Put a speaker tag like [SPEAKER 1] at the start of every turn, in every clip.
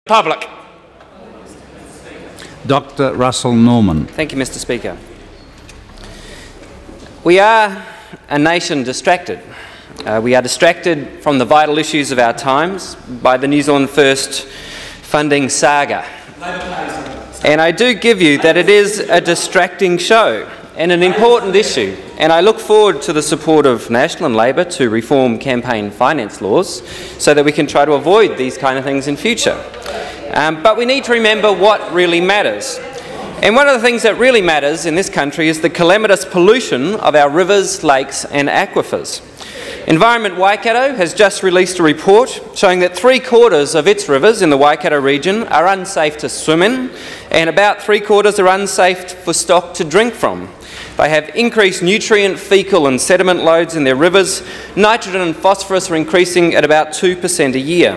[SPEAKER 1] Public.
[SPEAKER 2] Dr. Russel Norman.
[SPEAKER 3] Thank you, Mr. Speaker. We are a nation distracted. We are distracted from the vital issues of our times by the New Zealand First funding saga. And I do give you that it is a distracting show and an important issue, and I look forward to the support of National and Labor to reform campaign finance laws so that we can try to avoid these kind of things in future. But we need to remember what really matters. And one of the things that really matters in this country is the calamitous pollution of our rivers, lakes and aquifers. Environment Waikato has just released a report showing that 3/4 of its rivers in the Waikato region are unsafe to swim in, and about 3/4 are unsafe for stock to drink from. They have increased nutrient, fecal and sediment loads in their rivers. Nitrogen and phosphorus are increasing at about 2% a year.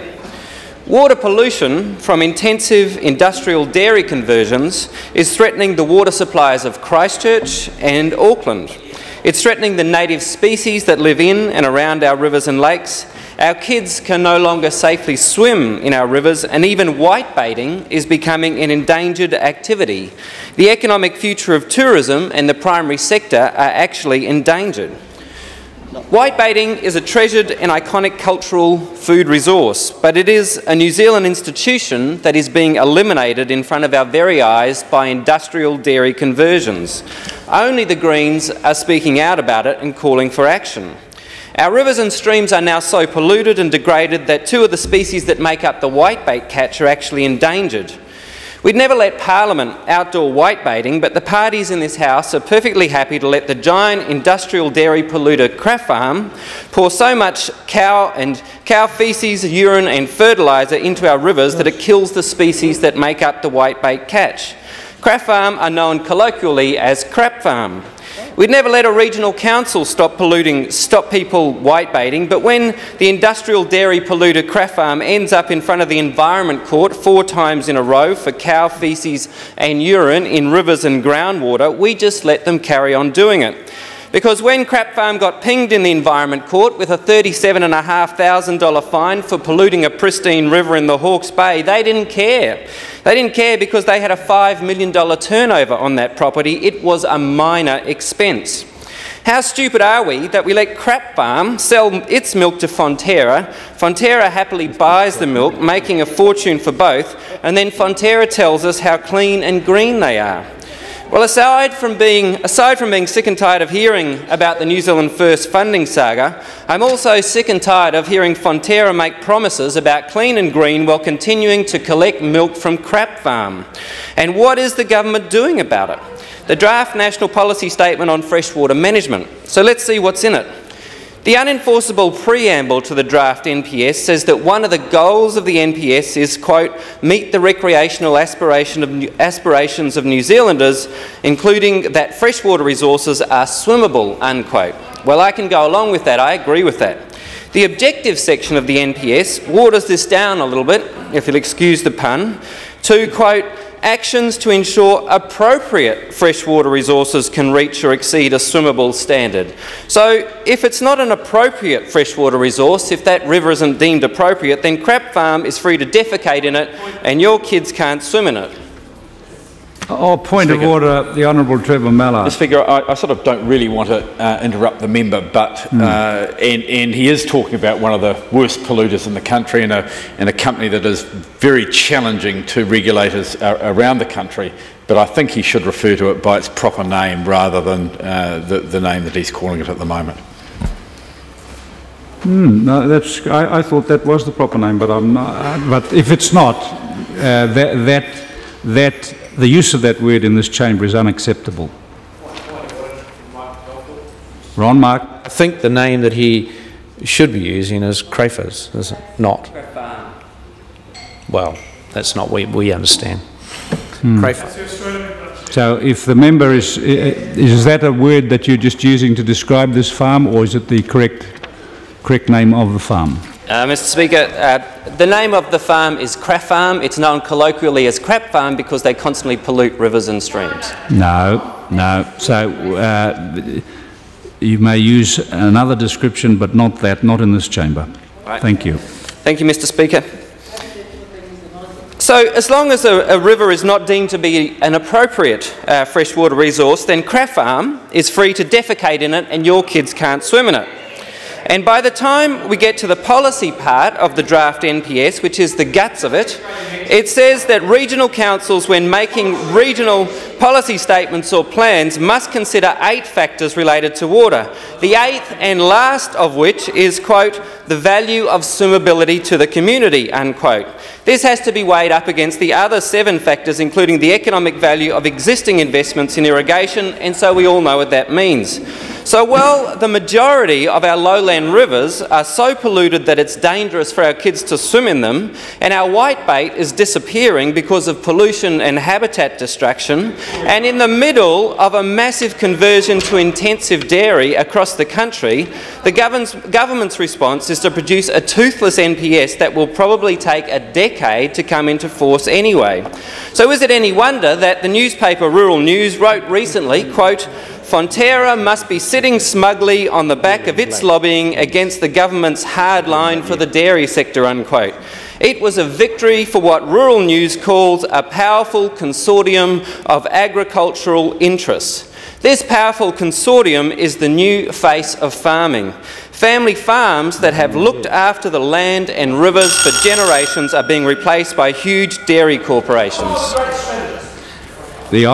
[SPEAKER 3] Water pollution from intensive industrial dairy conversions is threatening the water supplies of Christchurch and Auckland. It's threatening the native species that live in and around our rivers and lakes. Our kids can no longer safely swim in our rivers, and even whitebaiting is becoming an endangered activity. The economic future of tourism and the primary sector are actually endangered. Whitebaiting is a treasured and iconic cultural food resource, but it is a New Zealand institution that is being eliminated in front of our very eyes by industrial dairy conversions. Only the Greens are speaking out about it and calling for action. Our rivers and streams are now so polluted and degraded that 2 of the species that make up the whitebait catch are actually endangered. We'd never let Parliament outdoor whitebaiting, but the parties in this House are perfectly happy to let the giant industrial dairy polluter Kraft Farm pour so much cow faeces, urine and fertiliser into our rivers that it kills the species that make up the whitebait catch. Kraft Farm are known colloquially as Crap Farm. We'd never let a regional council stop people whitebaiting, but when the industrial dairy polluter Kraft Farm ends up in front of the Environment Court 4 times in a row for cow faeces and urine in rivers and groundwater, we just let them carry on doing it. Because when Crap Farm got pinged in the Environment Court with a $37,500 fine for polluting a pristine river in the Hawke's Bay, they didn't care. They didn't care because they had a $5 million turnover on that property. It was a minor expense. How stupid are we that we let Crap Farm sell its milk to Fonterra? Fonterra happily buys the milk, making a fortune for both, and then Fonterra tells us how clean and green they are. Well, aside from being sick and tired of hearing about the New Zealand First funding saga, I'm also sick and tired of hearing Fonterra make promises about clean and green while continuing to collect milk from Crap Farm. And what is the government doing about it? The draft National Policy Statement on Freshwater Management. So let's see what's in it. The unenforceable preamble to the draft NPS says that one of the goals of the NPS is, quote, meet the recreational aspirations of New Zealanders, including that freshwater resources are swimmable, unquote. Well, I can go along with that. I agree with that. The objective section of the NPS waters this down a little bit, if you'll excuse the pun, to, quote, actions to ensure appropriate freshwater resources can reach or exceed a swimmable standard. So if it's not an appropriate freshwater resource, if that river isn't deemed appropriate, then Crap Farm is free to defecate in it and your kids can't swim in it.
[SPEAKER 2] Oh, point of order, the Honourable Trevor Mallard.
[SPEAKER 1] Mr. Speaker, I sort of don't really want to interrupt the member, but and he is talking about one of the worst polluters in the country and a company that is very challenging to regulators around the country. But I think he should refer to it by its proper name rather than the name that he's calling it at the moment.
[SPEAKER 2] No, I thought that was the proper name, but I'm not. But if it's not, the use of that word in this chamber is unacceptable. Ron Mark.
[SPEAKER 4] I think the name that he should be using is Crafers, is it not? Well, that's not what we understand.
[SPEAKER 2] So if the member is that a word that you're just using to describe this farm, or is it the correct name of the farm?
[SPEAKER 3] Mr. Speaker, the name of the farm is Kraft Farm. It's known colloquially as Crap Farm because they constantly pollute rivers and streams.
[SPEAKER 2] No. So you may use another description, but not that, not in this chamber. Right. Thank you.
[SPEAKER 3] Thank you, Mr. Speaker. So as long as a river is not deemed to be an appropriate freshwater resource, then Craft Farm is free to defecate in it and your kids can't swim in it. And by the time we get to the policy part of the draft NPS, which is the guts of it, it says that regional councils, when making regional policy statements or plans, must consider 8 factors related to water. The 8th and last of which is, quote, the value of swimmability to the community, unquote. This has to be weighed up against the other 7 factors, including the economic value of existing investments in irrigation, and so we all know what that means. So while the majority of our lowland rivers are so polluted that it's dangerous for our kids to swim in them, and our whitebait is disappearing because of pollution and habitat destruction, and in the middle of a massive conversion to intensive dairy across the country, the government's response is to produce a toothless NPS that will probably take a decade to come into force anyway. So is it any wonder that the newspaper Rural News wrote recently, quote, Fonterra must be sitting smugly on the back of its lobbying against the government's hard line for the dairy sector, unquote. It was a victory for what Rural News calls a powerful consortium of agricultural interests. This powerful consortium is the new face of farming. Family farms that have looked after the land and rivers for generations are being replaced by huge dairy corporations.
[SPEAKER 2] The